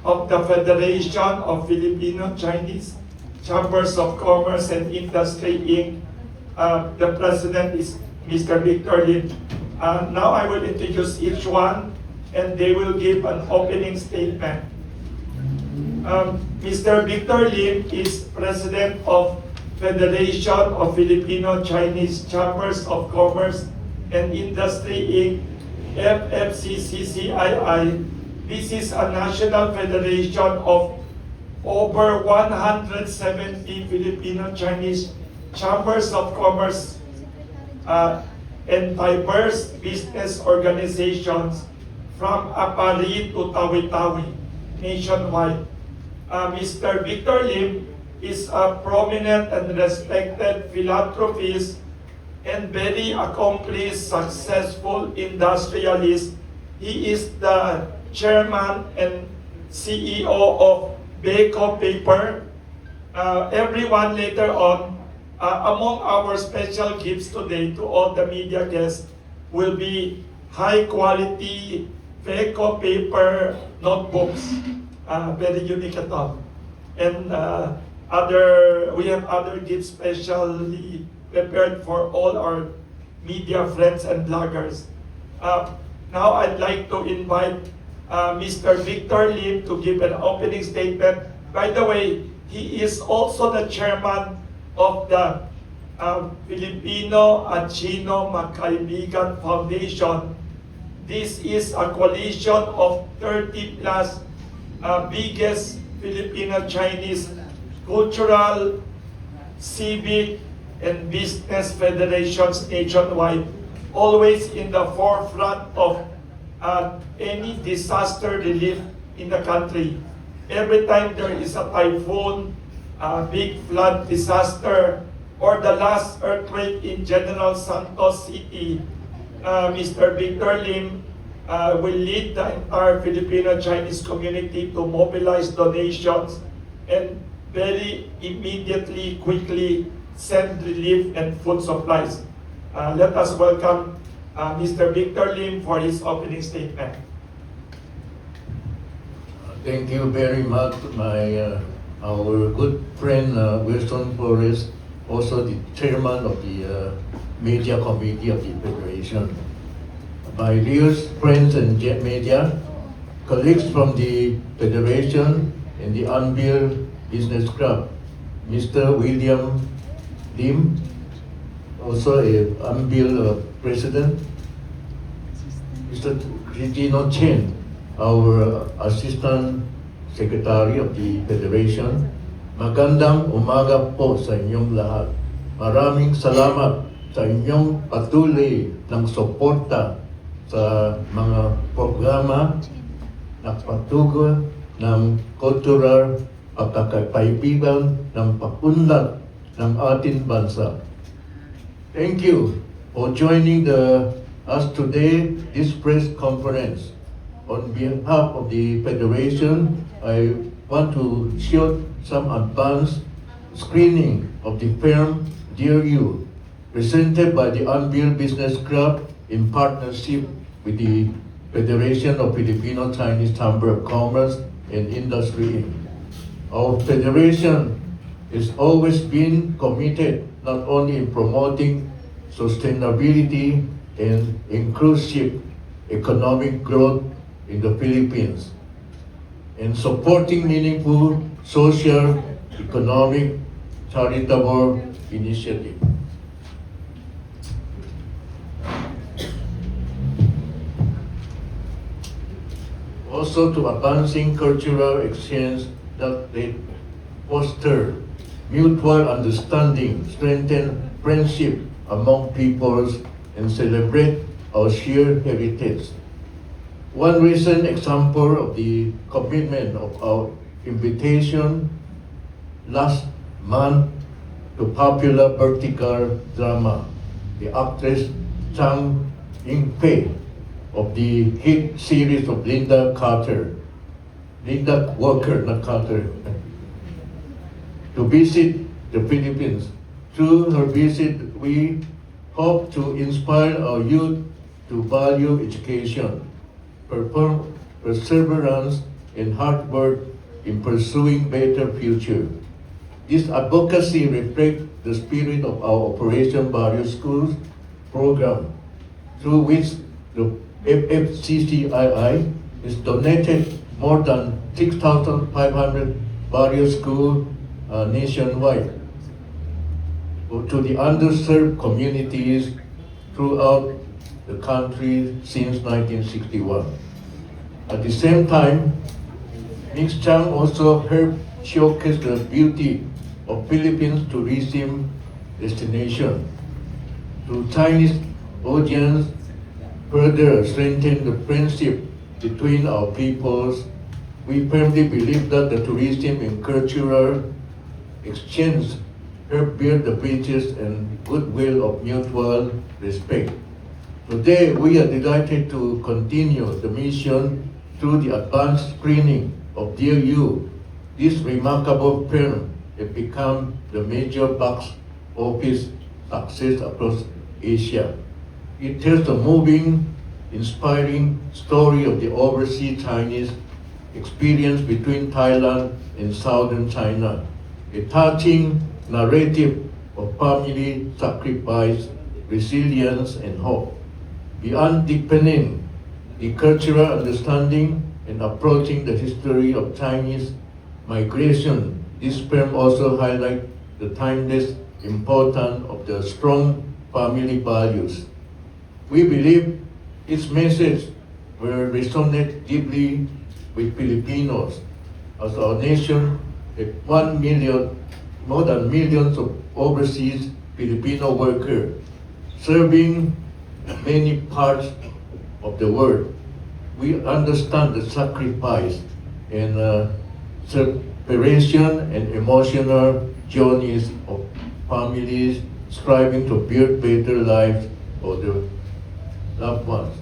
of the Federation of Filipino-Chinese Chambers of Commerce and Industry, Inc. The president is Mr. Victor Lim. Now I will introduce each one and they will give an opening statement. Mr. Victor Lim is president of Federation of Filipino-Chinese Chambers of Commerce and Industry, Inc., FFCCCII. This is a national federation of over 170 Filipino-Chinese chambers of commerce and diverse business organizations from Apari to Tawi-Tawi nationwide. Mr. Victor Lim is a prominent and respected philanthropist and very accomplished, successful industrialist. He is the chairman and CEO of Beko Paper. Everyone later on, among our special gifts today to all the media guests will be high quality Beko Paper notebooks, very unique at all. And we have other gifts specially prepared for all our media friends and bloggers. Now I'd like to invite Mr. Victor Lim to give an opening statement. By the way, he is also the chairman of the Filipino at Chino Magkaibigan Foundation. This is a coalition of 30 plus biggest Filipino-Chinese cultural, civic, and business federations nationwide, always in the forefront of any disaster relief in the country. Every time there is a typhoon, a big flood disaster, or the last earthquake in General Santos City, Mr. Victor Lim will lead the entire Filipino-Chinese community to mobilize donations and very immediately, quickly send relief and food supplies. Let us welcome Mr. Victor Lim for his opening statement. Thank you very much, our good friend Wilson Flores, also the chairman of the media committee of the Federation. My dear friends and media, colleagues from the Federation and the Unbill Business Club, Mr. William Lim, also a Unbill president, Mr. Regino Chen, our Assistant Secretary of the Federation. Magandang umaga po sa inyong lahat. Maraming salamat sa inyong patuloy ng suporta sa mga programa na patuloy ng cultural pagkakaibigan ng pakunlad ng ating bansa. Thank you for joining us today, this press conference. On behalf of the Federation, I want to share some advanced screening of the film Dear You, presented by the Unbill Business Club in partnership with the Federation of Filipino-Chinese Chamber of Commerce and Industry, Inc. Our Federation has always been committed not only in promoting sustainability and inclusive economic growth in the Philippines, and supporting meaningful social, economic, charitable initiatives. Also to advancing cultural exchange that they foster mutual understanding, strengthen friendship among peoples, and celebrate our shared heritage. One recent example of the commitment of our invitation last month to popular vertical drama, the actress Chang Ying-fei of the hit series of Linda Walker, not Carter, to visit the Philippines. Through her visit, we hope to inspire our youth to value education, perseverance, and hard work in pursuing better future. This advocacy reflects the spirit of our Operation Barrio Schools program, through which the FFCCII has donated more than 6,500 barrio schools nationwide to the underserved communities throughout the country since 1961. At the same time, Ms. Chang also helped showcase the beauty of Philippines tourism destination. To Chinese audience, further strengthen the friendship between our peoples. We firmly believe that the tourism and cultural exchange help build the bridges and goodwill of mutual respect. Today, we are delighted to continue the mission through the advanced screening of Dear You. This remarkable film has become the major box office success across Asia. It tells a moving, inspiring story of the overseas Chinese experience between Thailand and southern China. A touching narrative of family sacrifice, resilience, and hope. Beyond deepening the cultural understanding and approaching the history of Chinese migration, this film also highlights the timeless importance of the strong family values. We believe its message will resonate deeply with Filipinos as our nation has 1 million, more than millions of overseas Filipino workers serving many parts of the world. We understand the sacrifice and separation and emotional journeys of families striving to build better lives for their loved ones.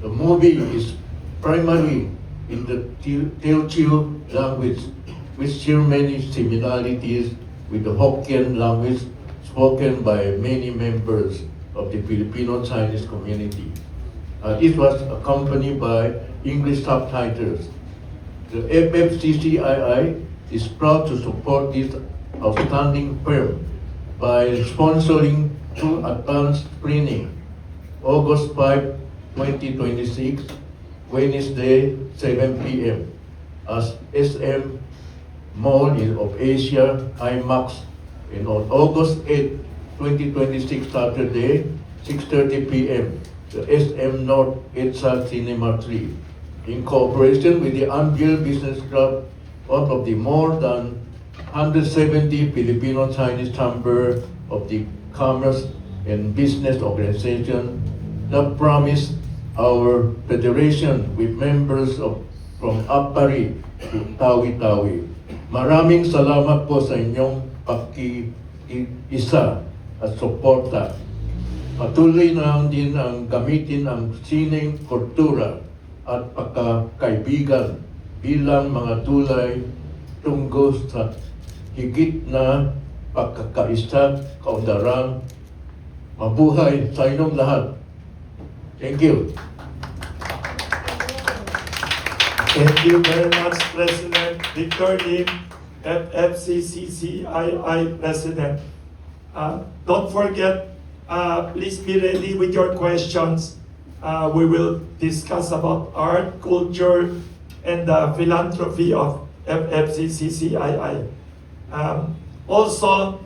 The movie is primarily in the Teochew language, which share many similarities with the Hokkien language spoken by many members of the Filipino Chinese community. It was accompanied by English subtitles. The FFCCII is proud to support this outstanding film by sponsoring two advanced screening, August 5, 2026, Wednesday, 7 p.m. as SM Mall of Asia IMAX, and on August 8, 2026, Saturday, 6:30 p.m., the SM North EDSA Cinema 3, in cooperation with the Anvil Business Club, one of the more than 170 Filipino Chinese Chamber of the Commerce and Business Organization that promise our federation with members from Apari to Tawi-Tawi. Maraming salamat po sa inyong pag-iisa at suporta. Patuloy na din ang gamitin ang sining kultura at pagkakaibigan bilang mga tulay tungo sa higit na pagkakaisa, kaundarang mabuhay sa inyong lahat. Thank you. Thank you very much, President Victor Lim, FFCCCII President. Don't forget, please be ready with your questions. We will discuss about art, culture, and the philanthropy of FFCCCII. Also,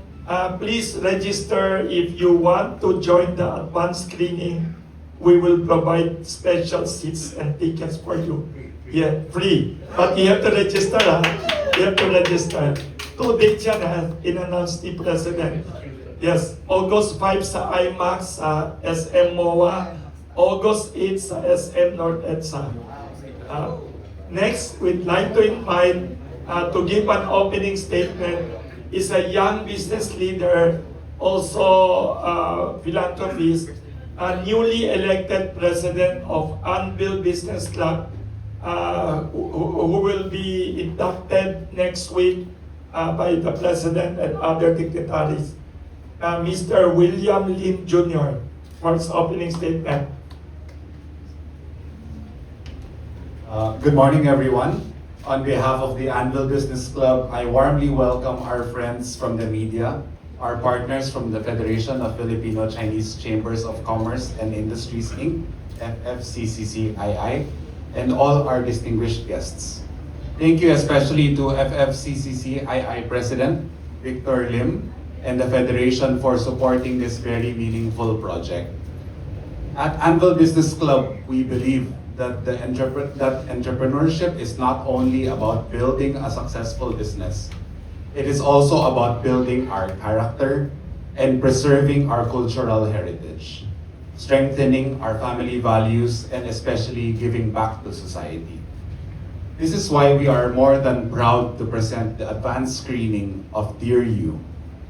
please register if you want to join the advanced screening. We will provide special seats and tickets for you. Yeah, free. But you have to register, ha? You have to register. 2 dates yan, ha? In-announce ni President. Yes, August 5 sa IMAX, sa SM MOA. August 8 sa SM North EDSA. Next, we'd like to invite to give an opening statement is a young business leader, also philanthropist, a newly elected president of Anvil Business Club, who will be inducted next week by the president and other dignitaries. Mr. William Lim Jr. for his opening statement. Good morning, everyone. On behalf of the Anvil Business Club, I warmly welcome our friends from the media, our partners from the Federation of Filipino Chinese Chambers of Commerce and Industries, Inc., FFCCCII, and all our distinguished guests. Thank you especially to FFCCCII President Victor Lim and the Federation for supporting this very meaningful project. At Anvil Business Club, we believe that entrepreneurship is not only about building a successful business. It is also about building our character and preserving our cultural heritage, strengthening our family values, and especially giving back to society. This is why we are more than proud to present the advanced screening of Dear You.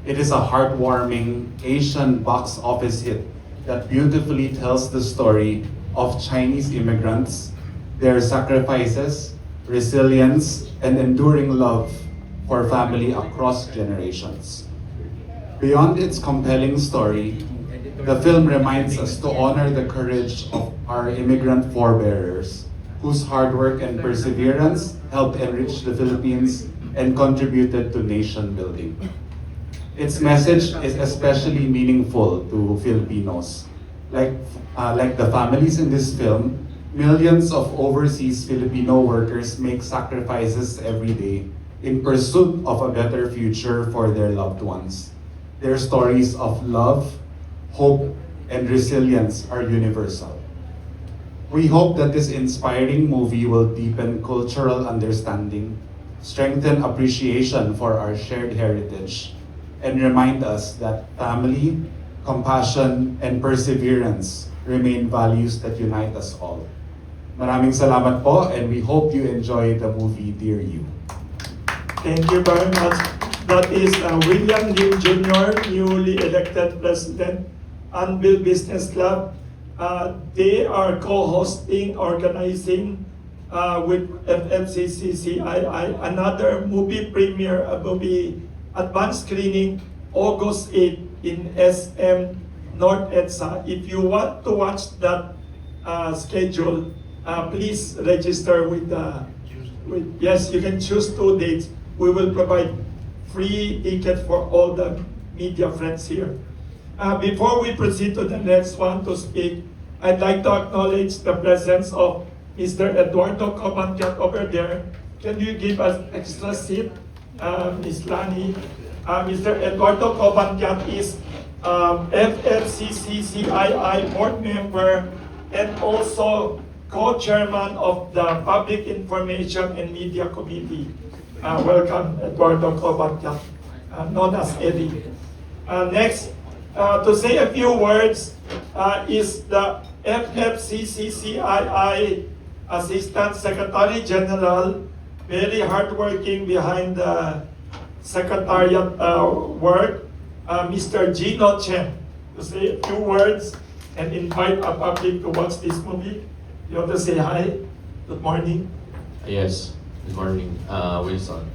It is a heartwarming Asian box office hit that beautifully tells the story of Chinese immigrants, their sacrifices, resilience, and enduring love for family across generations. Beyond its compelling story, the film reminds us to honor the courage of our immigrant forebearers, whose hard work and perseverance helped enrich the Philippines and contributed to nation building. Its message is especially meaningful to Filipinos. Like the families in this film, millions of overseas Filipino workers make sacrifices every day in pursuit of a better future for their loved ones. Their stories of love, hope, and resilience are universal. We hope that this inspiring movie will deepen cultural understanding, strengthen appreciation for our shared heritage, and remind us that family, compassion, and perseverance remain values that unite us all. Maraming salamat po, and we hope you enjoy the movie Dear You. Thank you very much. That is William Lim Jr., newly elected president, Anvil Business Club. They are co-hosting, organizing with FFCCCII another movie premiere, a movie advanced screening, August 8 in SM North EDSA. If you want to watch that schedule, please register yes, you can choose 2 dates. We will provide free tickets for all the media friends here. Before we proceed to the next one to speak, I'd like to acknowledge the presence of Mr. Eduardo Comantiat over there. Can you give us extra seat, Ms. Lani? Mr. Eduardo Comantiat is FFCCCII board member and also co-chairman of the Public Information and Media Committee. Welcome, Eduardo Comantiat, known as Eddie. Next, to say a few words is the FFCCCII Assistant Secretary General, very hardworking behind the Secretariat work, Mr. Gino Chen, to say a few words and invite our public to watch this movie. You want to say hi? Good morning. Yes, good morning, Wilson.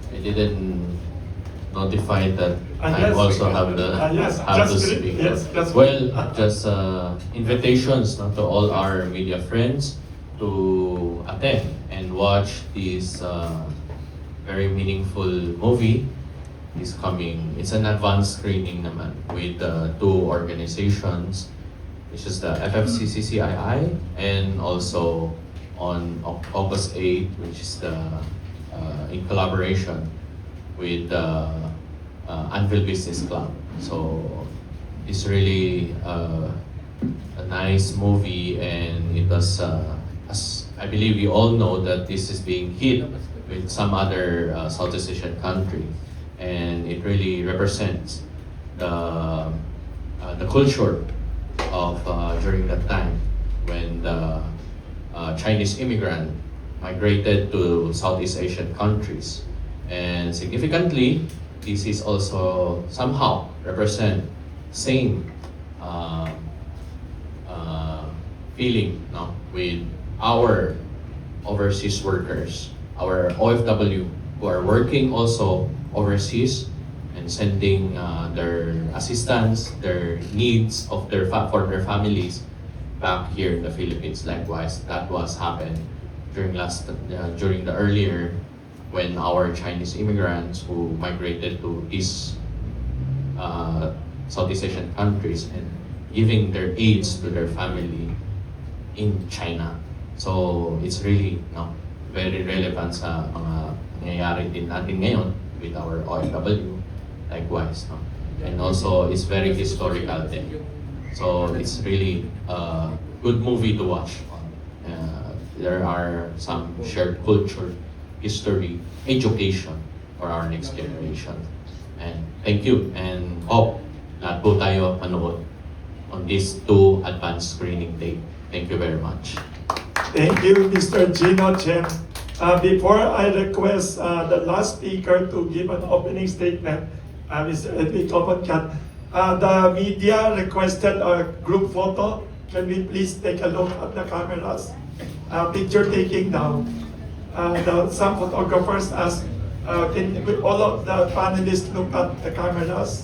I didn't notify that I yes, also have yes, have to just speak. yes, just Well, just invitations to all our media friends to attend and watch this very meaningful movie. Is coming. It's an advanced screening naman with 2 organizations, which is the FFCCCII and also on August 8, which is the in collaboration with the Anvil Business Club. So it's really a nice movie, and it was, as I believe you all know, that this is being hit with some other Southeast Asian country, and it really represents the culture of during that time when the Chinese immigrant migrated to Southeast Asian countries. And significantly, this is also somehow represent same feeling, no, with our overseas workers, our OFW who are working also overseas and sending their assistance, their needs of for their families back here in the Philippines. Likewise, that was happened during the earlier when our Chinese immigrants who migrated to these Southeast Asian countries and giving their aids to their family in China. So it's really very relevant sa mga nangyayari din natin ngayon with our OFW, likewise. And also, it's very historical din. So it's really a good movie to watch. There are some shared culture, history, education for our next generation. And thank you, and hope lahat po tayo manood on this 2 advanced screening day. Thank you very much. Thank you, Mr. Gino Chen. Before I request the last speaker to give an opening statement, Mr. Edwin Cobancat, the media requested a group photo. Can we please take a look at the cameras? Picture taking now. Some photographers asked, can all of the panelists look at the cameras?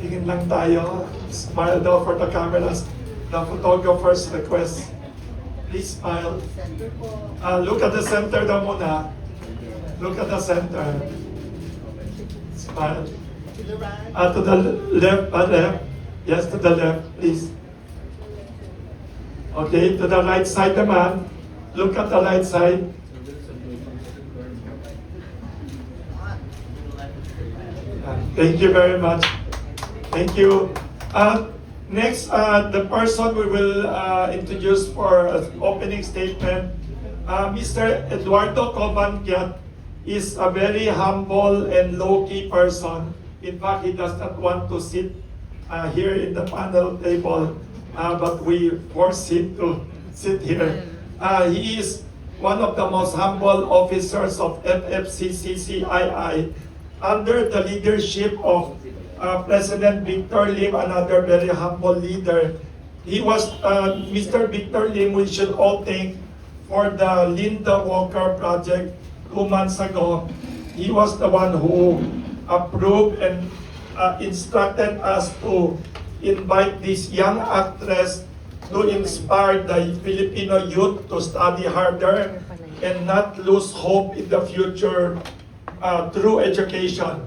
Tingin lang tayo. Smile daw for the cameras. The photographer's request. Please smile. Look at the center daw muna. Look at the center. Smile. To the left, left. Yes, to the left, please. Okay, to the right side naman. Look at the right side. Thank you very much. Thank you. Next, the person we will introduce for an opening statement, Mr. Eduardo Cobancat is a very humble and low-key person. In fact, he does not want to sit here in the panel table, but we force him to sit here. He is one of the most humble officers of FFCCCII under the leadership of President Victor Lim, another very humble leader. He was Mr. Victor Lim, we should all thank for the Linda Walker project 2 months ago. He was the one who approved and instructed us to invite this young actress to inspire the Filipino youth to study harder and not lose hope in the future through education.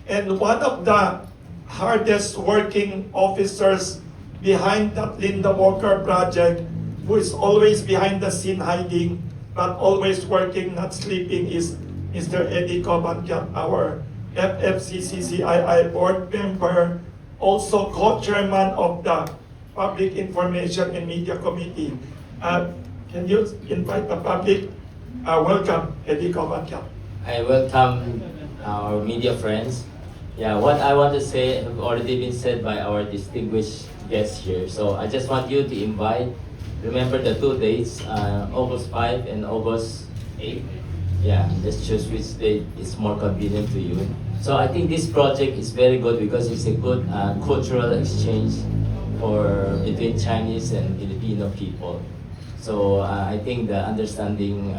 And one of the hardest working officers behind that Linda Walker project, who is always behind the scene hiding, but always working, not sleeping, is Mr. Eddie Cobancat, our FFCCCII board member, also co-chairman of the Public Information and Media Committee. Can you invite the public? Welcome, Eddie Cobancat. I welcome our media friends. Yeah, what I want to say have already been said by our distinguished guests here. So I just want you to remember the 2 dates, August 5 and August 8. Yeah, just choose which date is more convenient to you. So I think this project is very good because it's a good cultural exchange between Chinese and Filipino people. So I think the understanding,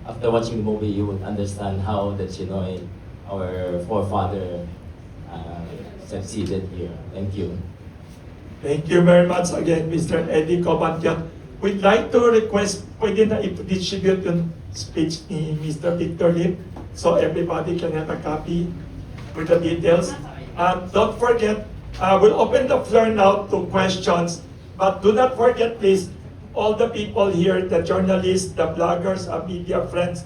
after watching the movie, you would understand how the Chinoy, our forefather, succeeded here. Thank you. Thank you very much again, Mr. Eddie Cobancat. We'd like to request, pwede na i-distribute yung speech ni Mr. Victor Lim so everybody can have a copy with the details. Don't forget, we'll open the floor now to questions, but do not forget, please, all the people here, the journalists, the bloggers, our media friends,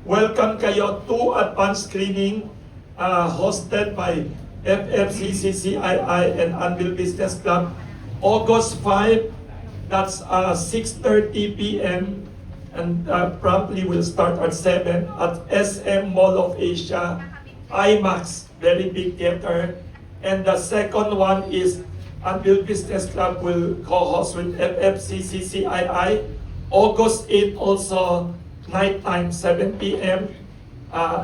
welcome kayo to advanced screening hosted by FFCCCII and Anvil Business Club, August 5, that's 6:30 p.m. and promptly will start at 7 at SM Mall of Asia, IMAX, very big theater. And the second one is Anvil Business Club will co-host with FFCCCII, August 8 also, nighttime, 7 p.m.,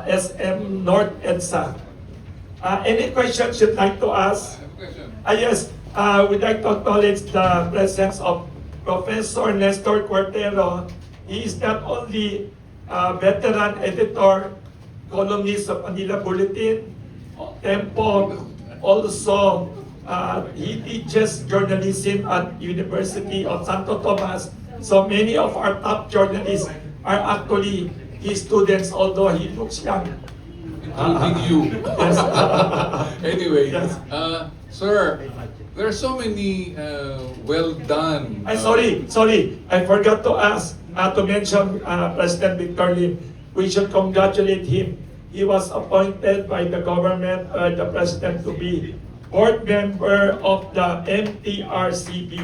SM North EDSA. Any questions you'd like to ask? Yes, we'd like to acknowledge the presence of Professor Nestor Cuartero. He is not only a veteran editor, columnist of Manila Bulletin, Tempo, also He teaches journalism at University of Santo Tomas. So many of our top journalists are actually his students, although he looks young. Including you. Yes. Anyway, Yes. sir, there are so many well done. Sorry, I forgot to ask, to mention President Victor Lim. We should congratulate him. He was appointed by the government, the president, to be board member of the MTRCB.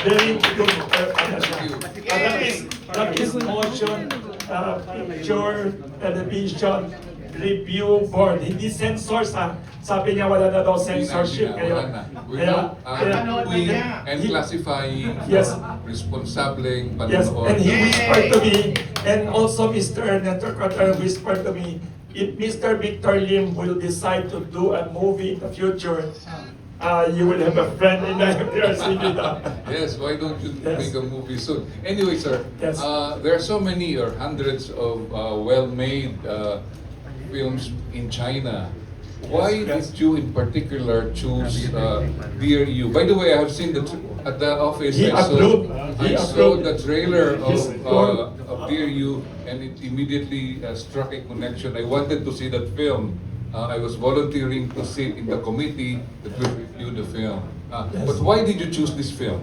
Very good. That is motion picture television review board. Hindi censors ha. Sabi niya wala na daw censorship ngayon. We're not doing and classifying Yes. responsableng Yes, panonood. and he whispered to me, and also Mr. Neto Carter whispered to me, if Mr. Victor Lim will decide to do a movie in the future, you will have a friend in the MTRCB. Yes, why don't you Yes. make a movie soon? Anyway, sir, Yes. there are so many or hundreds of well-made films in China. Why Yes. did you in particular choose Dear You? By the way, I have seen at the office. He I saw, approved. He I saw approved. the trailer Yes. of Dear You, and it immediately struck a connection. I wanted to see that film. I was volunteering to sit in the committee that will review the film. Yes. But why did you choose this film?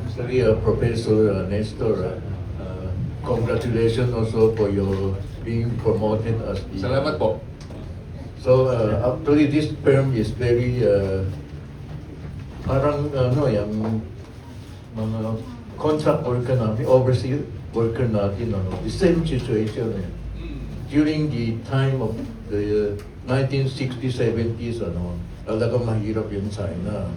Actually, Professor Nestor, congratulations also for your being promoted as the... Salamat po. So actually this term is very parang ano yung mga contract worker natin, overseas worker natin, ano, the same situation eh. During the time of the 1960s, 70s, ano, talagang mahirap yung China.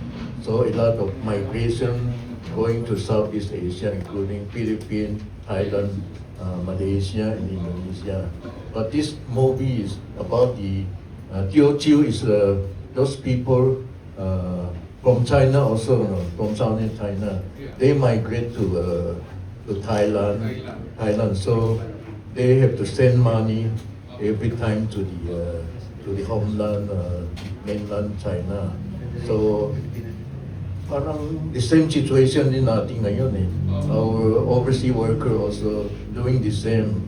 So a lot of migration going to Southeast Asia, including Philippines, Thailand, Malaysia, and Indonesia. But this movie is about the Teochew is those people from China also, no, from southern China. They migrate to Thailand. So they have to send money every time to the homeland, mainland China. So parang the same situation din natin ngayon eh. Our overseas worker also doing the same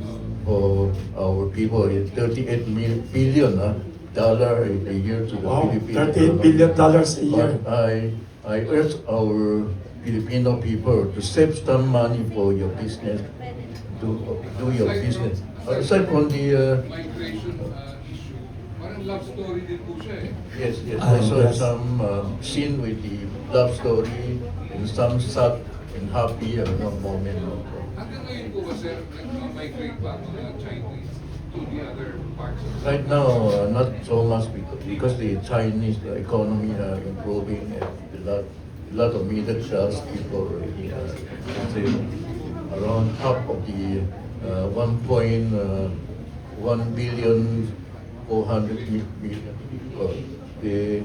for our people. 38 billion dollar a year to the Wow, Philippines. $38 billion a year. But I urge our Filipino people to save some money for your business, to do your business. Aside from the Migration issue, parang love story din po siya eh. yes, I saw Yes. some scene with the love story and some sad and happy moment. Hanggang ngayon po ba, sir, nag-migrate pa ang mga Chinese to the other parts of the Right now, not so much because the Chinese economy are improving and a lot of middle class people already let's say around half of the 1.1 billion 400 million people. They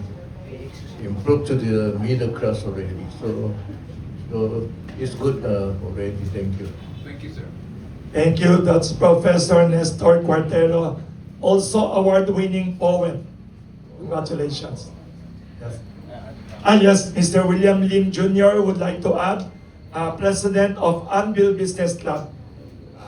improved to the middle class already. So it's good already. Thank you. Thank you, sir. Thank you. That's Professor Nestor Cuartero, also award-winning poet. Congratulations. Yes. Yes, Mr. William Lim Jr. would like to add, President of Anvil Business Club.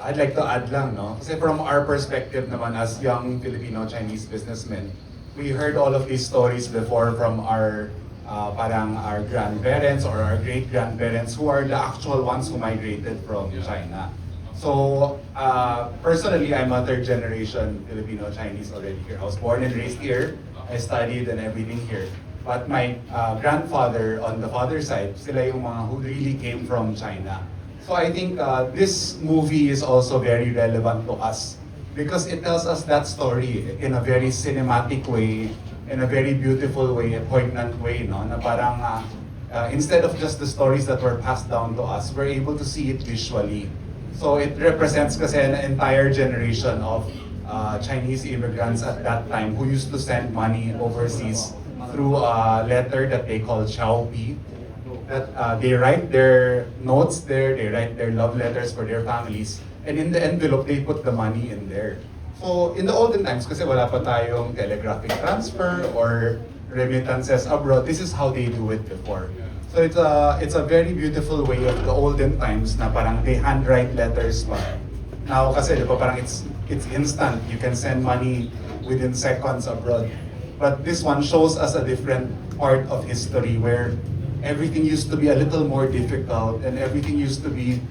I'd like to add lang, no? Kasi from our perspective naman as young Filipino-Chinese businessmen, we heard all of these stories before from our parang our grandparents or our great-grandparents who are the actual ones who migrated from China. So, personally, I'm a third generation Filipino-Chinese already here. I was born and raised here. I studied and everything here. But my grandfather on the father's side, sila yung mga who really came from China. So I think this movie is also very relevant to us because it tells us that story in a very cinematic way, in a very beautiful way, a poignant way, no? Na parang instead of just the stories that were passed down to us, we're able to see it visually. So it represents kasi an entire generation of Chinese immigrants at that time who used to send money overseas through a letter that they call Xiaopi. That they write their notes there, they write their love letters for their families, and in the envelope they put the money in there. So in the olden times, kasi wala pa tayong telegraphic transfer or remittances abroad, this is how they do it before. So it's a very beautiful way of the olden times na parang they handwrite letters pa. Now kasi di ba parang it's instant, you can send money within seconds abroad. But this one shows us a different part of history where everything used to be a little more difficult and everything used to be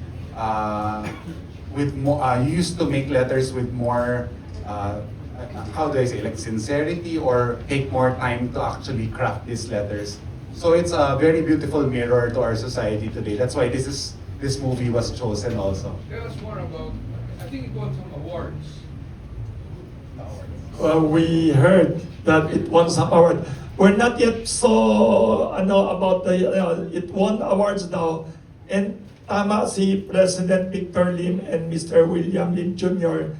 with more, you used to make letters with more, how do I say, like sincerity, or take more time to actually craft these letters. So it's a very beautiful mirror to our society today. That's why this movie was chosen also. Tell us more about, I think it won some awards. We heard that it won some award. We're not yet so about the it won awards now. And tama si President Victor Lim and Mr. William Lim Jr.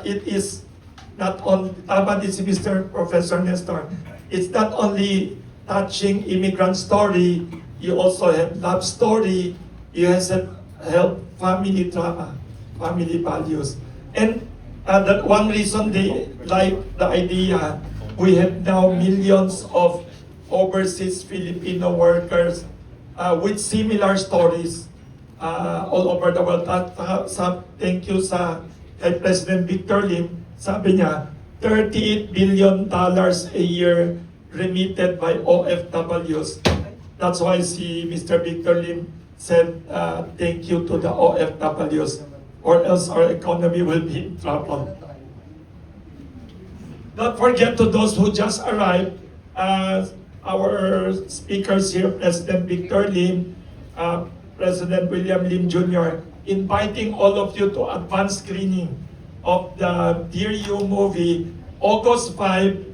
It is not on tama din si Mr. Professor Nestor. It's not only touching immigrant story, you also have love story, you have family drama, family values. And that one reason they like the idea, we have now millions of overseas Filipino workers with similar stories all over the world. At thank you sa kay President Victor Lim, sabi niya, $38 billion a year remitted by OFWs. That's why si Mr. Victor Lim said thank you to the OFWs, or else our economy will be in trouble. Don't forget to those who just arrived, our speakers here, President Victor Lim, President William Lim Jr., inviting all of you to advance screening of the Dear You movie, August 5,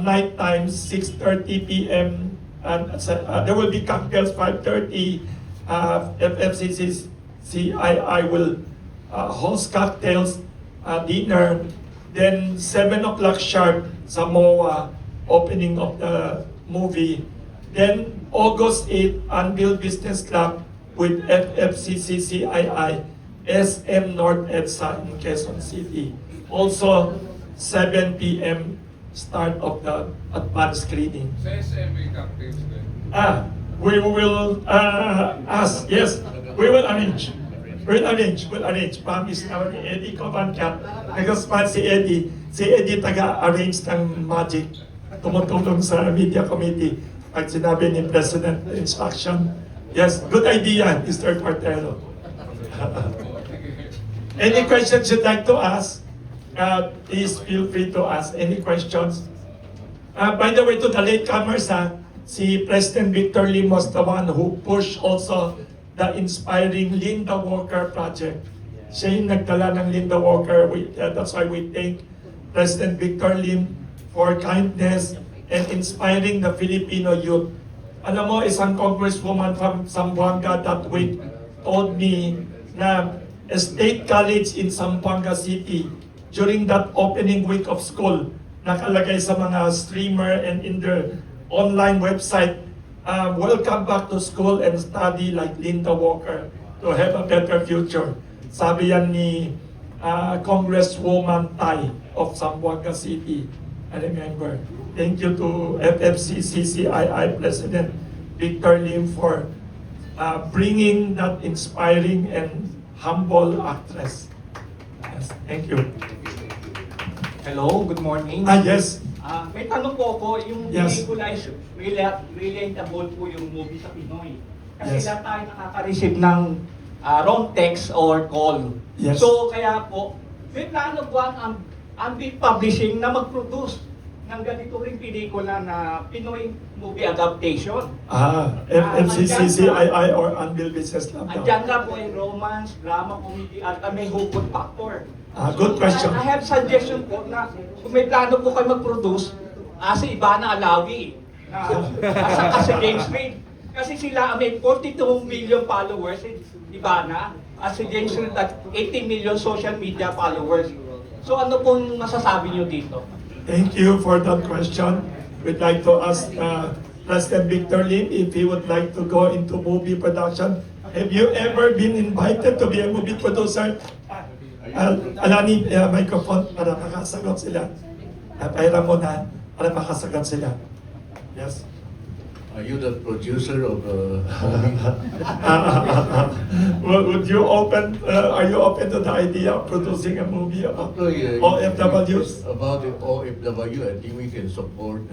nighttime, 6:30 p.m. And there will be cocktails 5:30. FFCC CII will host cocktails, dinner. Then 7 o'clock sharp, Samoa, opening of the movie. Then August 8, Anvil Business Club with FFCC CII, SM North EDSA in Quezon City. Also 7 p.m. start of the advanced screening. Sa SMA cocktails din. We will ask, yes, we will arrange. We'll arrange. Promise naman ni Eddie Cobancat. Nag-spot si Eddie. Si Eddie taga-arrange ng magic. Tumutulong sa media committee. Pag sinabi ni President instruction. Yes, good idea, Mr. Cortero. Any questions you'd like to ask? Please feel free to ask any questions. By the way, to the latecomers, si President Victor Lim was the one who pushed also the inspiring Linda Walker project. Siya yung nagdala ng Linda Walker. That's why we thank President Victor Lim for kindness and inspiring the Filipino youth. Alam mo, isang congresswoman from Zamboanga that week told me na a state college in Zamboanga City during that opening week of school, nakalagay sa mga streamer and in their online website, welcome back to school and study like Linda Walker to have a better future. Sabi yan ni Congresswoman Tai of Zamboanga City. I remember. Thank you to FFCCCII President Victor Lim for bringing that inspiring and humble actress. Yes, thank you. Hello, good morning. Yes. May tanong po ako, yung Yes. pelikula is relatable po yung movie sa Pinoy. Kasi Yes. lahat tayo nakaka-receive ng wrong text or call. Yes. So kaya po, may plano po ang Anvil Publishing na mag-produce ng ganito ring pelikula na Pinoy movie adaptation. FFCCCII or Anvil Business Club. Ang genre po ay romance, drama, comedy, at may hugot factor. Good question. I have suggestion po na kung may plano po kayo mag-produce, si Ivana Alawi, si James Reid. Kasi sila may 42 million followers, si Ivana, at si James Reid at 80 million social media followers. So ano pong masasabi niyo dito? Thank you for that question. We'd like to ask President Victor Lim if he would like to go into movie production. Have you ever been invited to be a movie producer? Alani, microphone para makasagot sila. Pahiram mo na para makasagot sila. Yes. Are you the producer of Would you open, are you open to the idea of producing a movie about OFWs? About the OFW, I think we can support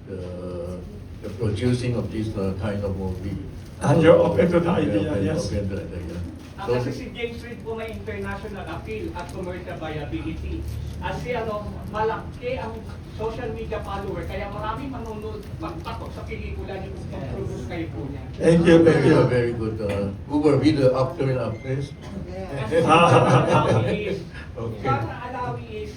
the producing of this kind of movie. And you're open to the We are idea, open- yes. open to the idea. Kasi si James Reid po may international appeal at commercial viability. Kasi malaki ang social media follower, kaya marami manonood, magpatok sa pelikula niyo kung mag-produce kayo po niya. Thank you, thank you. Very good. Who will be the actor and actress? Kasi Alawi is, Okay. Sarah Alawi is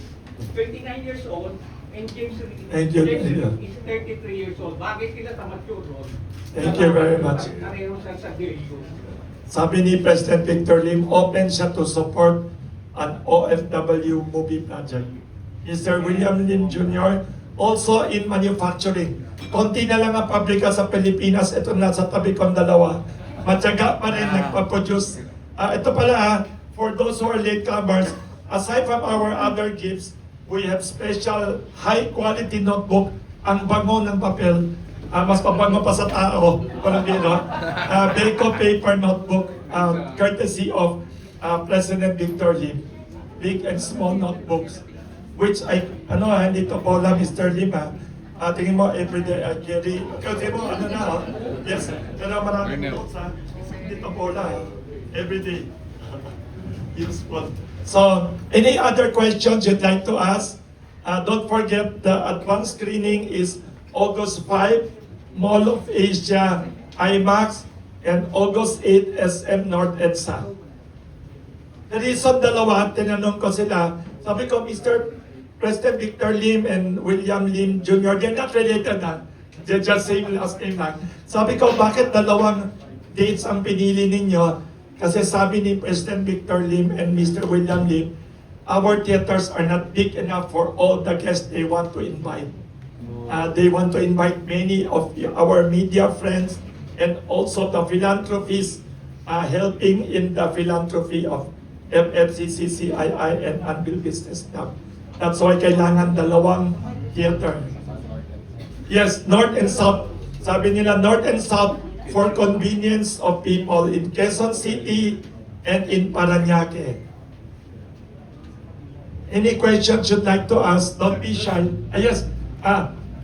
29 years old, and James Reid Thank you, thank you. is 33 years old. Bagay sila sa mature role. Thank you very much. Pareho sila sa debut. Sabi ni President Victor Lim, open siya to support an OFW movie project. Mr. William Lim Jr., also in manufacturing. Konti na lang ang pabrika sa Pilipinas, ito na sa tabi kong dalawa. Matyaga pa rin nagpa-produce. Ito pala, for those who are latecomers, aside from our other gifts, we have special high-quality notebook. Ang bango ng papel, mas pabango pa sa tao, parang gano'n. Beko paper notebook, courtesy of President Victor Lim. Big and small notebooks, which hindi to bola, Mr. Lim, tingin mo, everyday, Jerry, kasi mo, yes, pero maraming notes, hindi to bola, everyday. Useful. So, any other questions you'd like to ask? Don't forget, the advanced screening is August 5, Mall of Asia, IMAX, and August 8, SM North EDSA. The reason dalawa, tinanong ko sila, sabi ko, Mr. President Victor Lim and William Lim Jr., they're not related they're just same last name lang. Sabi ko, bakit dalawang dates ang pinili ninyo? Kasi sabi ni President Victor Lim and Mr. William Lim, our theaters are not big enough for all the guests they want to invite. They want to invite many of our media friends and also the philanthropists helping in the philanthropy of FFCC, CII, and Anvil Business Club. That's why kailangan dalawang theater. Yes, North and South. Sabi nila North and South for convenience of people in Quezon City and in Parañaque. Any questions you'd like to ask? Don't be shy. Yes,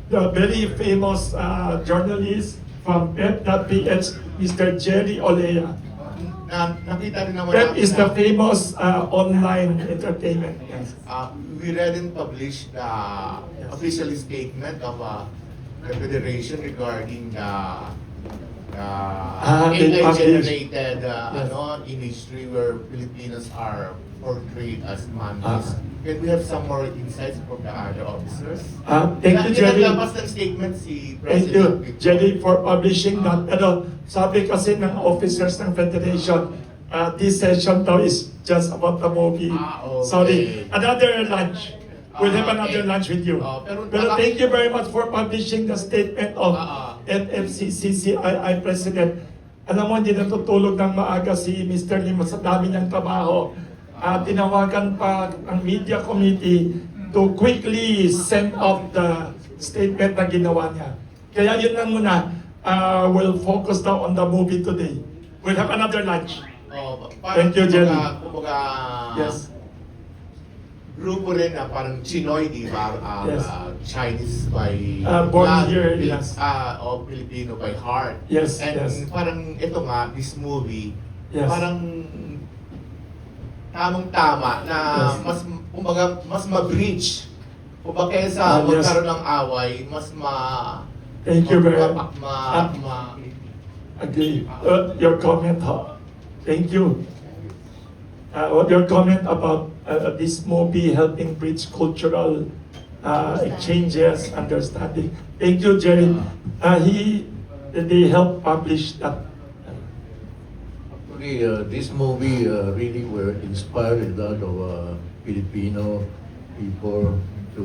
the very famous journalist from PEP.ph, Mr. Jerry Olea. Nakita rin naman PEP natin is the na, famous online entertainment. Yes. we read and published the official statement of the Federation regarding the they published. AI-generated Yes. industry where Filipinos are portrayed as monkeys. Can we have some more insights from the other officers? Thank you, Jerry. Naglabas ng statement si Thank President you, Victor. Jerry, for publishing that. Sabi kasi ng officers ng Federation, this session daw is just about the movie. Okay. Sorry, another lunch. We'll have Okay. another lunch with you. Pero Pero thank you very much for publishing the statement of FFCCCII President. Alam mo, hindi natutulog ng maaga si Mr. Lim sa dami niyang trabaho. Tinawagan pa ang media committee to quickly send out the statement na ginawa niya. Kaya yun lang muna, we'll focus now on the movie today. We'll have another lunch. Thank you, Jerry. Kumbaga, Yes. grupo rin na parang Chinoy, di ba? Yes. Chinese by Born blood, here, yes. o Filipino by heart. Yes, And yes. parang ito nga, this movie, Yes. parang tamang-tama na Yes. mas ma-bridge. Kumbaga kaysa Yes. magkaroon ng away, mas Thank you very ma- much. Agree. Your comment, thank you. Your comment about this movie helping bridge cultural exchanges, understanding. Thank you, Jerry. They helped publish that. Actually, this movie really were inspired a lot of Filipino people to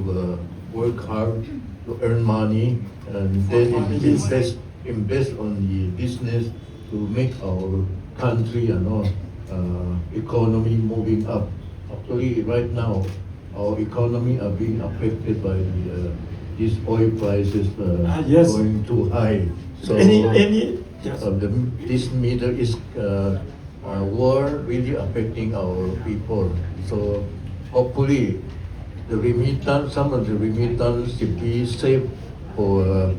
work hard to earn money and then invest on the business to make our country economy moving up Actually, right now, our economy are being affected by these oil prices Yes. going too high. So yes. this Middle East war really affecting our people. So hopefully, some of the remittance should be saved for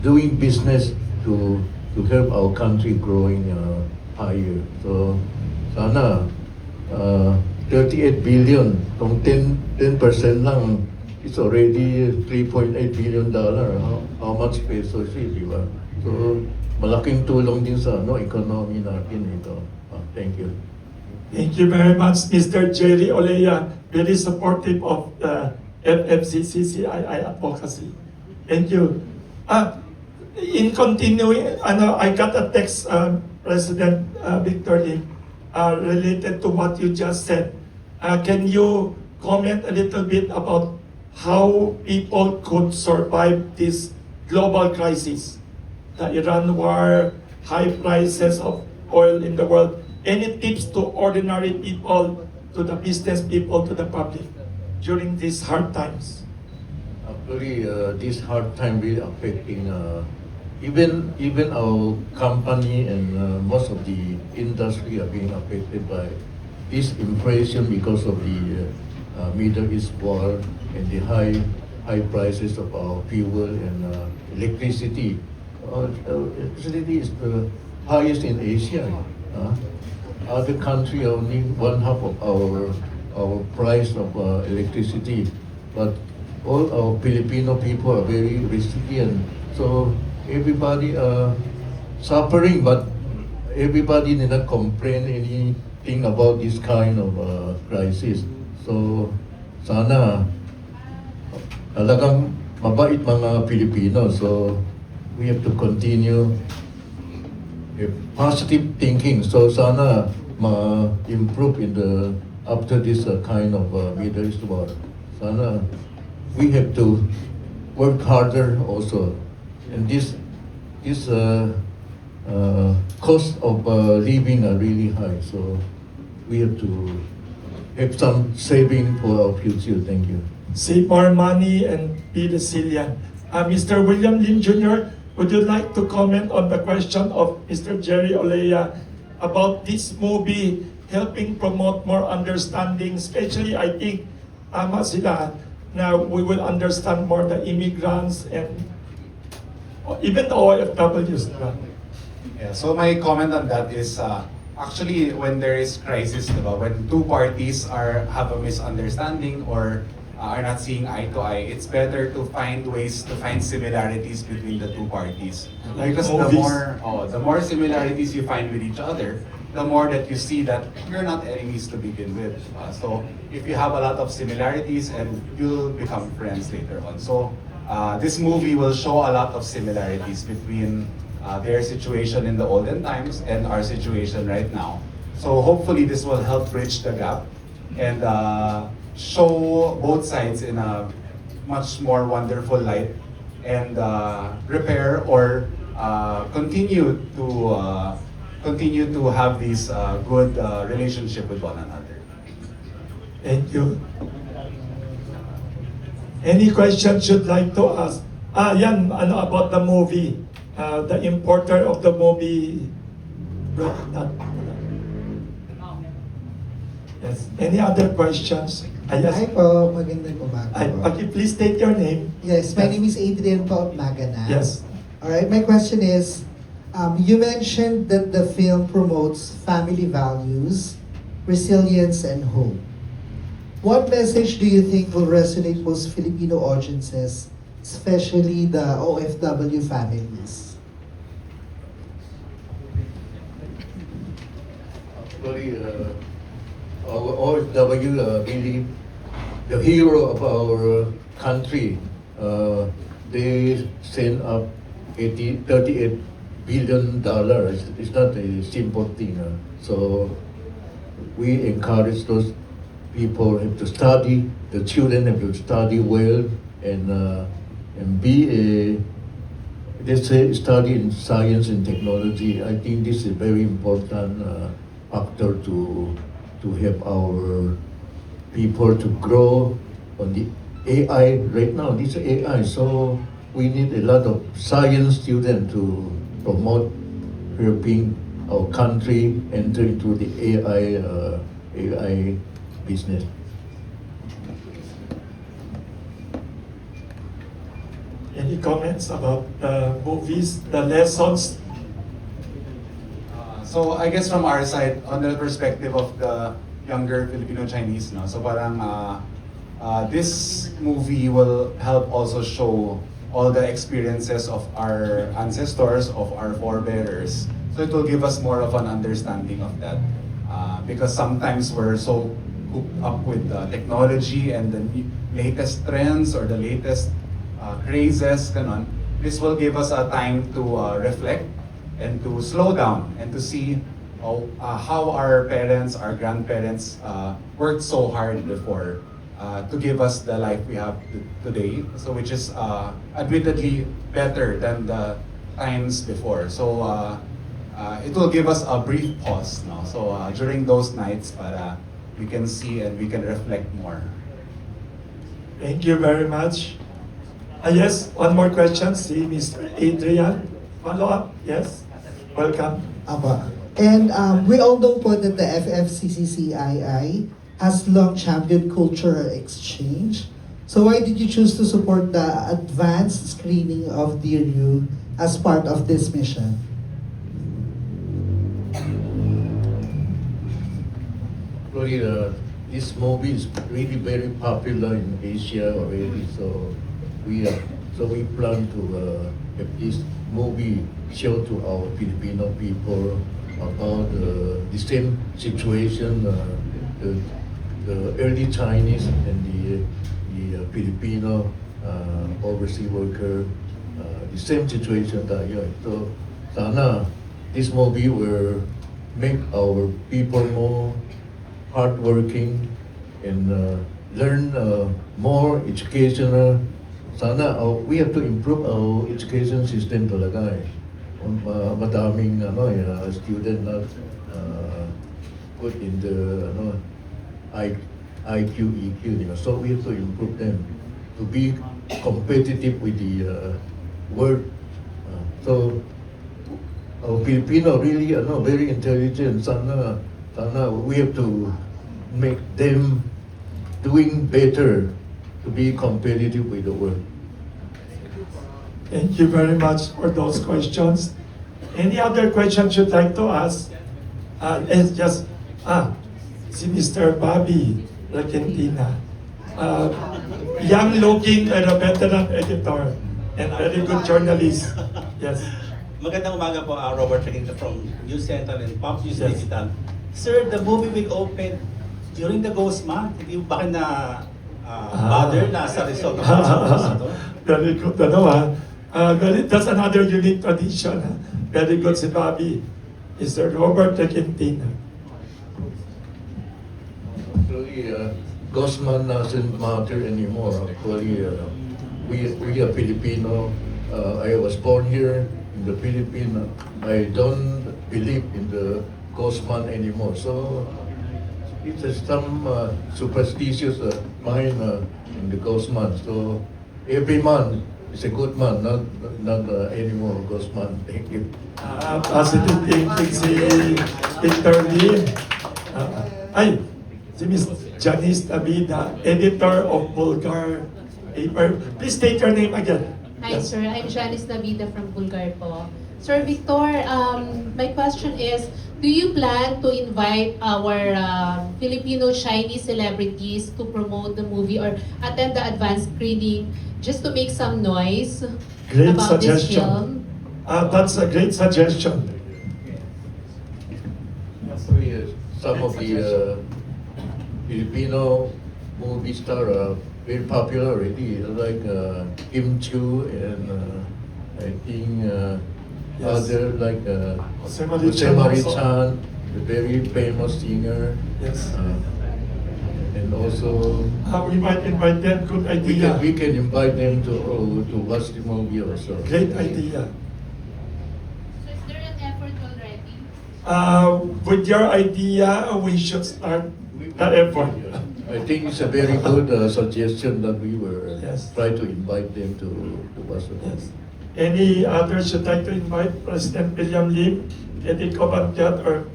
doing business to help our country growing higher. So sana 38 billion, kung 10% lang, it's already 3.8 billion dollar. How much peso siya, di ba? So malaking tulong din sa economy natin ito. Thank you. Thank you very much, Mr. Jerry Olea, very supportive of FFCCCII advocacy. Thank you. In continuing, I got a text, President Victor Lim, related to what you just said. Can you comment a little bit about how people could survive this global crisis? The Iran war, high prices of oil in the world. Any tips to ordinary people, to the business people, to the public during these hard times? Actually, this hard time really affecting even our company and most of the industry are being affected by this inflation because of the Middle East war and the high prices of our fuel and electricity. Electricity is the highest in Asia. Other country only one half of our price of electricity, but all our Filipino people are very resilient. So everybody suffering, but everybody did not complain anything about this kind of crisis. So sana talagang mabait mga Pilipino. So we have to continue positive thinking. So sana improve in the after this kind of Middle East war. Sana we have to work harder also. And this cost of living are really high. So we have to have some saving for our future. Thank you. Save more money and be resilient. Mr. William Lim Jr., would you like to comment on the question of Mr. Jerry Olea about this movie helping promote more understanding, especially I think sila na we will understand more the immigrants and even the OFWs. Yeah, so my comment on that is actually when there is crisis, diba, when two parties have a misunderstanding or are not seeing eye to eye, it's better to find ways to find similarities between the two parties. Like Because movies. the more similarities you find with each other, the more that you see that you're not enemies to begin with. So if you have a lot of similarities, and you'll become friends later on. So this movie will show a lot of similarities between their situation in the olden times and our situation right now. So hopefully this will help bridge the gap and show both sides in a much more wonderful light and repair or continue to have this good relationship with one another. Thank you. Any questions you'd like to ask? About the movie. The importer of the movie brought that. Yes. Any other questions? Yes. Hi po, magandang umaga po. Please state your name. Yes, my name is Adrian po of Magana. Yes. Alright, my question is, you mentioned that the film promotes family values, resilience, and hope. What message do you think will resonate most Filipino audiences, especially the OFW families? Actually, our OFW really the hero of our country. They send up 38 billion dollars. It's not a simple thing. So we encourage those people have to study. The children have to study well and be a, let's say, study in science and technology. I think this is a very important factor to to help our people to grow on the AI right now. This is AI, so we need a lot of science students to promote helping our country enter into the AI business. Any comments about the movies, the lessons? So I guess from our side, on the perspective of the younger Filipino Chinese, no, so parang this movie will help also show all the experiences of our ancestors, of our forebears. So it will give us more of an understanding of that. Because sometimes we're so hooked up with technology and the latest trends or the latest crazes, ganon. This will give us a time to reflect and to slow down and to see how our parents, our grandparents worked so hard before to give us the life we have today. So which is admittedly better than the times before. So it will give us a brief pause, no? So during those nights, para we can see and we can reflect more. Thank you very much. Yes, one more question. See Mr. Adrian. Follow up. Yes. Welcome. Aba. And we all know po that the FFCCCII has long championed cultural exchange. So why did you choose to support the advanced screening of Dear You as part of this mission? Actually, this movie is really very popular in Asia already, so we plan to have this movie show to our Filipino people about the same situation, the early Chinese and the Filipino overseas worker, the same situation tayo. So sana this movie will make our people more hardworking and learn more educational. Sana we have to improve our education system talaga eh. Madaming student not put in the IQ, EQ, so we have to improve them to be competitive with the world. So our Filipino really very intelligent. Sana we have to make them doing better to be competitive with the world. Thank you very much for those questions. Any other questions you'd like to ask? Let's just, si Mr. Bobby Lacentina. Young looking and a veteran editor and very good journalist. Yes. Magandang umaga po, Robert Lacentina from News Central and Pop News Yes. Digital. Sir, the movie will open during the Ghost Month. Hindi mo ba kayo na bother na sa resort ng ito? Very good, that's another unique tradition. Very good si Bobby. Mr. Robert Lacentina. Actually, Gosman doesn't matter anymore. Actually, we are Filipino. I was born here in the Philippines. I don't believe in the Gosman anymore. So it's some superstitious mind in the Gosman. So every man is a good man, not anymore Gosman. Thank you. Positive thinking si Victor Lim. Si Ms. Janice Nabida, editor of Bulgar paper. Please state your name again. Hi, sir. I'm Janice Nabida from Bulgar po. Sir Victor, my question is, do you plan to invite our Filipino Chinese celebrities to promote the movie or attend the advanced screening just to make some noise Great about this suggestion. film? That's a great suggestion. Actually, some of the Filipino movie stars are very popular already, like Kim Chiu and I think Yes. other like Jose Jose Marichan Mari also. Chan, the very famous singer, Yes. and also We might invite them. Good idea. we can invite them to watch the movie also. Great idea. So is there an effort already? with your idea, we should start that effort. I think it's a very good suggestion that we were Yes. try to invite them to Barcelona. Yes. Any others you'd like to invite? President William Lim, Eddie Cobantiat, or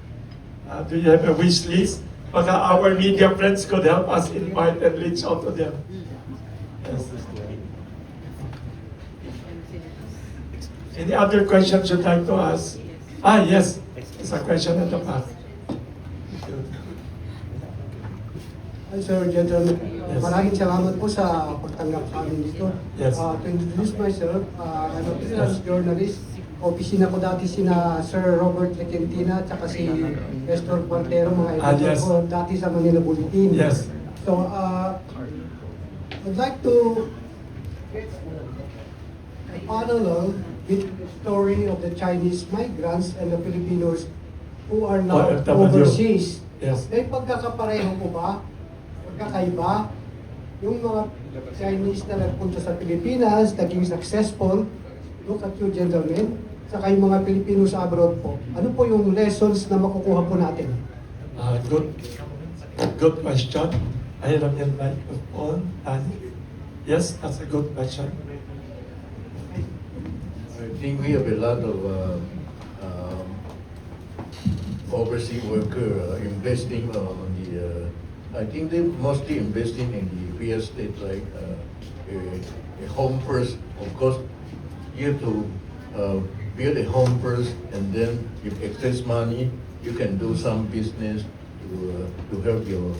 do you have a wish list? Baka our media friends could help us invite and reach out to them. Yes. Any other questions you'd like to ask? Yes, it's a question at the back. Hi, Sir Gentlemen. Yes. Maraming salamat po sa pagtanggap sa amin dito. Yes. To introduce myself, I'm a freelance journalist. Opisina ko dati sina Sir Robert Lecentina at saka si Nestor Cuartero, mga editor yes. ko dati sa Manila Bulletin. Yes. So, I'd like to parallel with the story of the Chinese migrants and the Filipinos who are now OFW. overseas. Yes. May pagkakapareho po ba? Pagkakaiba? Yung mga Chinese na nagpunta sa Pilipinas, naging successful, look at you gentlemen, saka yung mga Pilipino sa abroad po. Ano po yung lessons na makukuha po natin? Good question. I have your microphone. Yes, that's a good question. I think we have a lot of overseas worker investing on the. I think they mostly investing in the real estate, like a home first. Of course, you have to build a home first, and then if excess money, you can do some business to help your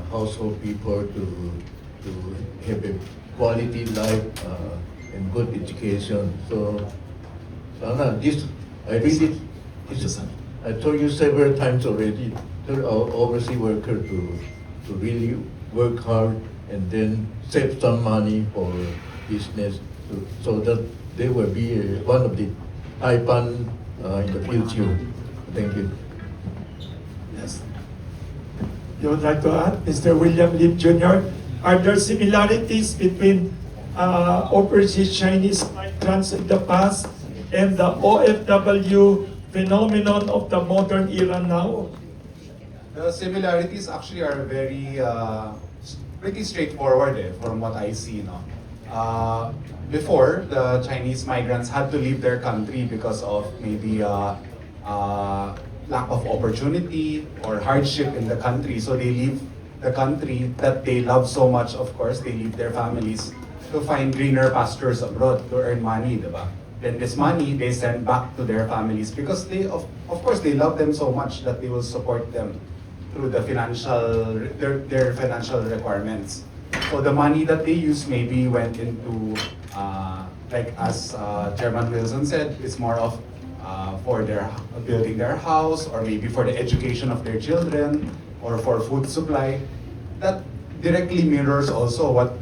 household people to have a quality life and good education. So, Sana, this I really, I told you several times already. Tell our overseas worker to really work hard and then save some money for business, so that they will be one of the Taipan in the future. Thank you. Yes. You would like to add, Mr. William Lim Jr., are there similarities between overseas Chinese migrants in the past and the OFW phenomenon of the modern era now? The similarities actually are very pretty straightforward from what I see. No? Before, the Chinese migrants had to leave their country because of maybe lack of opportunity or hardship in the country. So they leave the country that they love so much, of course, they leave their families to find greener pastures abroad to earn money, diba? Then this money they send back to their families because they, of course, they love them so much that they will support them through the their financial requirements. So the money that they use maybe went into, like as Chairman Wilson said, it's more of for their building their house, or maybe for the education of their children, or for food supply. That directly mirrors also what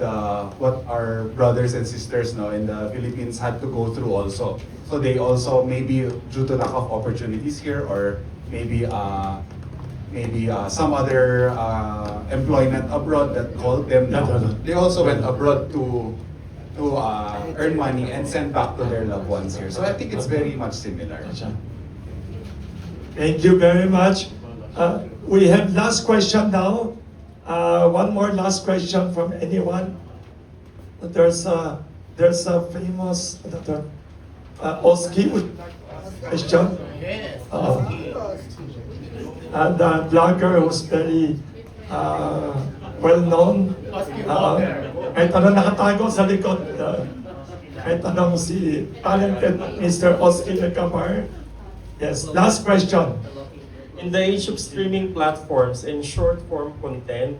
our brothers and sisters now in the Philippines had to go through also. So they also, maybe due to lack of opportunities here, or maybe some other employment abroad that called them now, they also went abroad to earn money and send back to their loved ones here. So I think it's very much similar. Thank you very much. We have last question now. One more last question from anyone. There's a famous Oski question. The blogger who's very well known. Kahit anong nakatago sa likod. Kahit anong si talented Mr. Oski Lecamar. Yes, last question. In the age of streaming platforms and short-form content,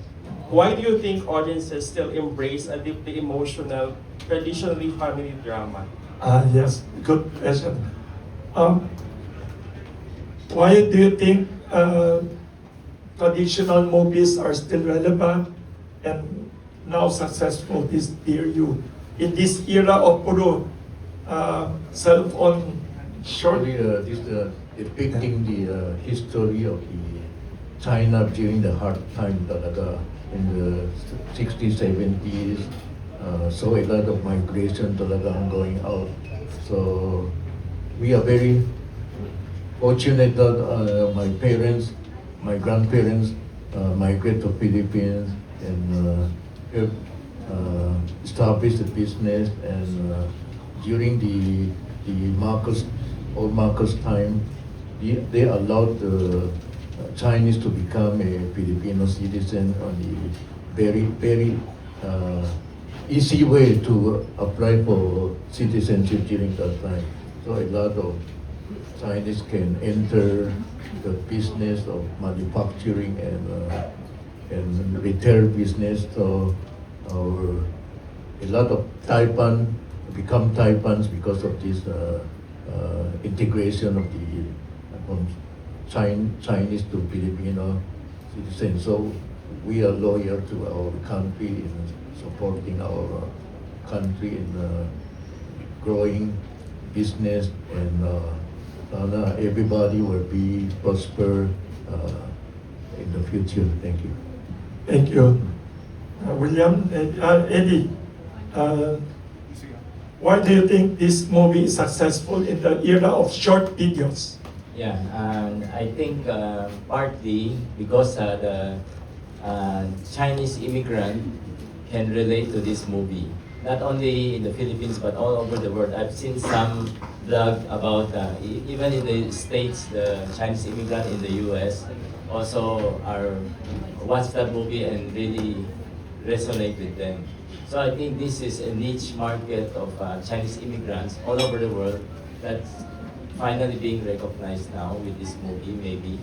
why do you think audiences still embrace a deeply emotional, traditionally family drama? Yes, good question. Why do you think traditional movies are still relevant and now successful in this era of puro cell phone short? This depicting the history of the China during the hard time talaga in the 60s, 70s. So a lot of migration talaga going out. So we are very fortunate that my parents, my grandparents migrate to Philippines and have established a business. And during the old Marcos time, they allowed the Chinese to become a Filipino citizen on the very easy way to apply for citizenship during that time. So a lot of Chinese can enter the business of manufacturing and retail business. So a lot of Taipan become Taipans because of this integration of the from Chinese to Filipino citizens. So we are loyal to our country in supporting our country in growing business, and everybody will be prosper in the future. Thank you. Thank you. William, Eddie, why do you think this movie is successful in the era of short videos? Yeah, I think partly because the Chinese immigrant can relate to this movie. Not only in the Philippines but all over the world. I've seen some blog about even in the States, the Chinese immigrant in the US also watch that movie and really resonate with them. So I think this is a niche market of Chinese immigrants all over the world that's finally being recognized now with this movie, maybe.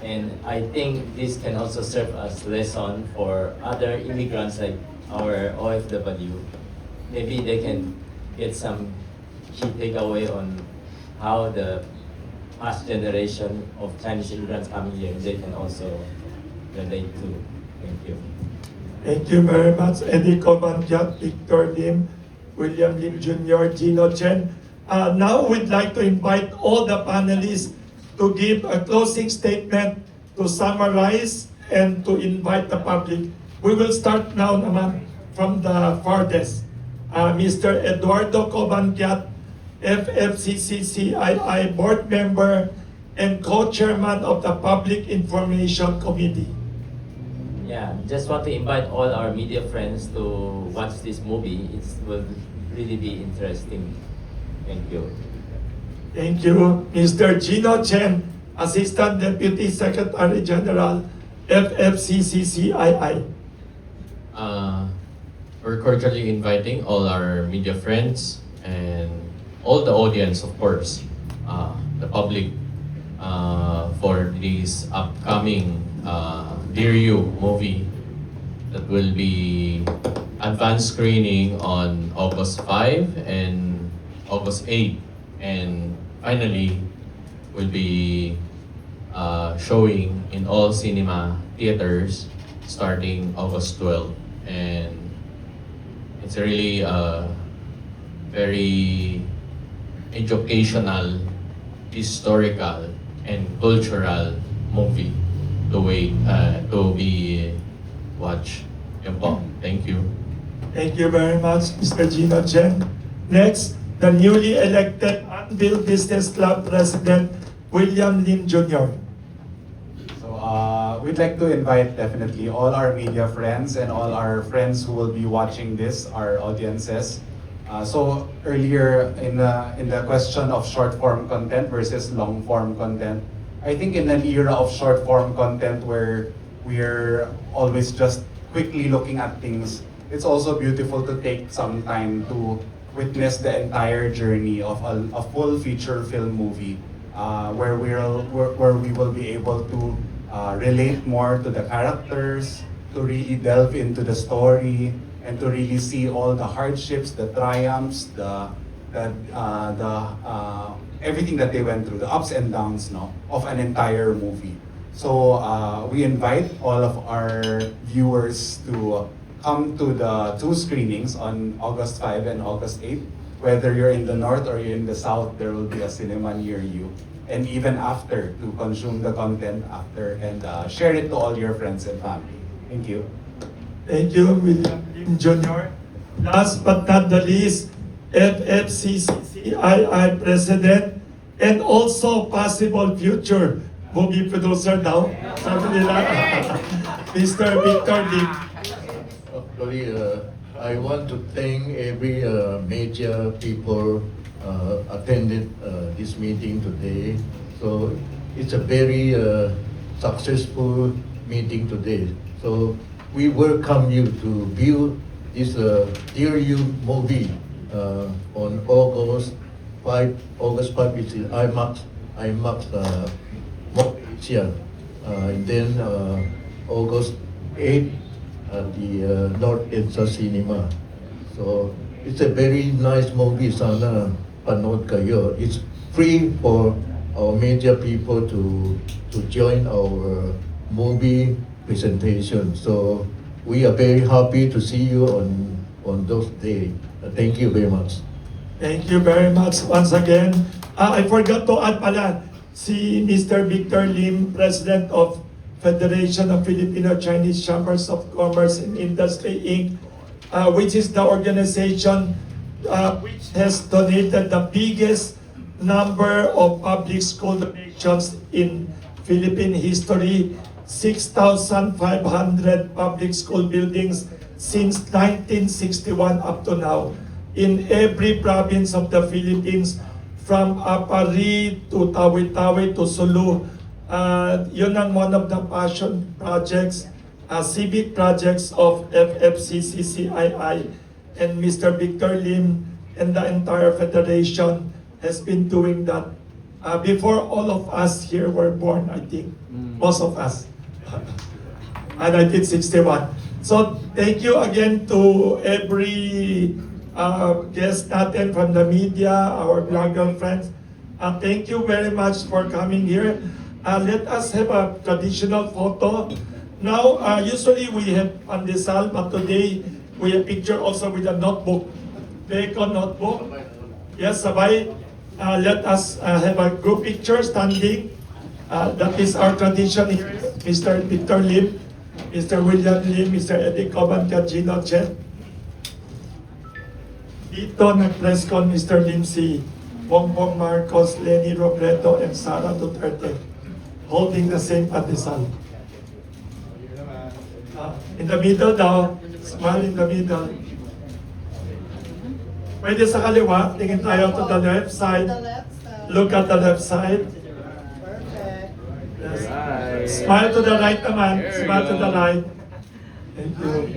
And I think this can also serve as lesson for other immigrants like our OFW. Maybe they can get some key takeaway on how the past generation of Chinese immigrants coming here, they can also relate to. Thank you. Thank you very much, Eddie Cobantiat, Victor Lim, William Lim Jr., Gino Chen. Now we'd like to invite all the panelists to give a closing statement, to summarize, and to invite the public. We will start now naman from the farthest. Mr. Eduardo Cobantiat, FFCCCII board member and co-chairman of the Public Information Committee. Yeah, just want to invite all our media friends to watch this movie. It will really be interesting. Thank you. Thank you. Mr. Gino Chen, Assistant Deputy Secretary General, FFCCCII. We're cordially inviting all our media friends and all the audience, of course, the public, for this upcoming Dear You movie that will be advanced screening on August 5 and August 8, and finally will be showing in all cinema theaters starting August 12. And it's really a very educational, historical, and cultural movie to be watched. Yun po. Thank you. Thank you very much, Mr. Gino Chen. Next, the newly elected Anvil Business Club President, William Lim Jr. So we'd like to invite definitely all our media friends and all our friends who will be watching this, our audiences. So earlier in the question of short form content versus long form content, I think in an era of short form content where we're always just quickly looking at things, it's also beautiful to take some time to witness the entire journey of a full feature film movie, where we will be able to relate more to the characters, to really delve into the story, and to really see all the hardships, the triumphs, everything that they went through, the ups and downs, of an entire movie. So we invite all of our viewers to come to the two screenings on August 5 and August 8. Whether you're in the north or you're in the south, there will be a cinema near you. And even after, to consume the content after and share it to all your friends and family. Thank you. Thank you, William Lim Jr. Last but not the least, FFCCII President, and also possible future movie producer daw. Sabi nila, Mr. Victor Lim. Actually, I want to thank every media people attended this meeting today. So it's a very successful meeting today. So we welcome you to view this Dear You movie on August 5. August 5 is in IMAX Asia. And then August 8 at the North Edsa Cinema. So it's a very nice movie. Sana panood kayo. It's free for our media people to join our movie presentation. So we are very happy to see you on those days. Thank you very much. Thank you very much once again. I forgot to add pala, si Mr. Victor Lim, President of Federation of Filipino-Chinese Chambers of Commerce and Industry, Inc., which is the organization which has donated the biggest number of public school donations in Philippine history, 6,500 public school buildings since 1961 up to now, in every province of the Philippines, from Apari to Tawi-Tawi to Sulu. Yun ang one of the passion projects, civic projects of FFCCCII, and Mr. Victor Lim and the entire federation has been doing that before all of us here were born, I think. Most of us. 1961. So thank you again to every guest natin from the media, our blogger friends. Thank you very much for coming here. Let us have a traditional photo. Now, usually we have pandesal, but today we have picture also with a notebook. Bacon notebook. Yes, sabay. Let us have a group picture standing. That is our tradition here. Mr. Victor Lim, Mr. William Lim, Mr. Eddie Coban, Gino Chet. Dito nag-press con Mr. Lim si Bongbong Marcos, Leni Robredo, and Sara Duterte, holding the same pandesal. In the middle daw, smile in the middle. Pwede sa kaliwa, tingin tayo to the left side. Look at the left side. Yes. Smile to the right naman. Smile to the right. Thank you.